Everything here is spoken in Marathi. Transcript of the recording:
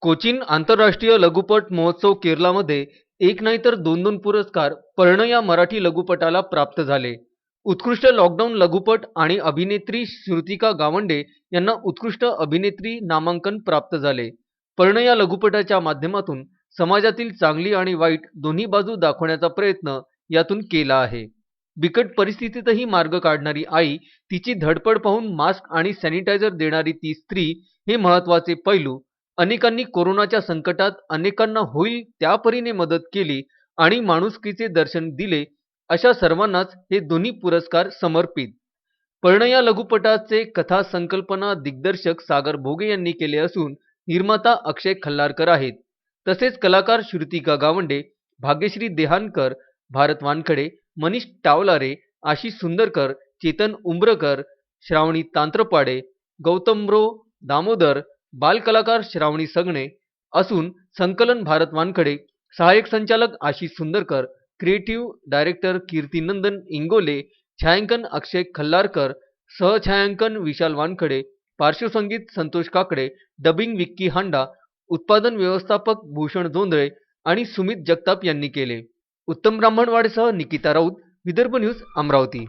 कोचीन आंतरराष्ट्रीय लघुपट महोत्सव केरलामध्ये एक नाही तर दोन दोन पुरस्कार पर्ण या मराठी लघुपटाला प्राप्त झाले. उत्कृष्ट लॉकडाऊन लघुपट आणि अभिनेत्री श्रुतिका गावंडे यांना उत्कृष्ट अभिनेत्री नामांकन प्राप्त झाले. पर्ण या लघुपटाच्या माध्यमातून समाजातील चांगली आणि वाईट दोन्ही बाजू दाखवण्याचा प्रयत्न यातून केला आहे. बिकट परिस्थितीतही मार्ग काढणारी आई, तिची धडपड पाहून मास्क आणि सॅनिटायझर देणारी ती स्त्री, हे महत्त्वाचे पैलू. अनेकांनी कोरोनाच्या संकटात अनेकांना होईल त्या परीने मदत केली आणि माणुसकीचे दर्शन दिले, अशा सर्वांनाच हे दोन्ही पुरस्कार समर्पित. पर्ण या लघुपटाचे कथा संकल्पना दिग्दर्शक सागर भोगे यांनी केले असून निर्माता अक्षय खल्लारकर आहेत. तसेच कलाकार श्रुतिका गावंडे, भाग्यश्री देहानकर, भारत वानखडे, मनीष टावलारे, आशिष सुंदरकर, चेतन उंब्रकर, श्रावणी तांत्रपाडे, गौतमरो दामोदर, बालकलाकार श्रावणी सगणे असून संकलन भारत वानखडे, सहाय्यक संचालक आशिष सुंदरकर, क्रिएटिव्ह डायरेक्टर कीर्तिनंदन इंगोले, छायांकन अक्षय खल्लारकर, सहछायांकन विशाल वानखडे, पार्श्वसंगीत संतोष काकडे, डबिंग विक्की हांडा, उत्पादन व्यवस्थापक भूषण जोंधळे आणि सुमित जगताप यांनी केले. उत्तम ब्राह्मणवाडेसह निकिता राऊत, विदर्भ न्यूज, अमरावती.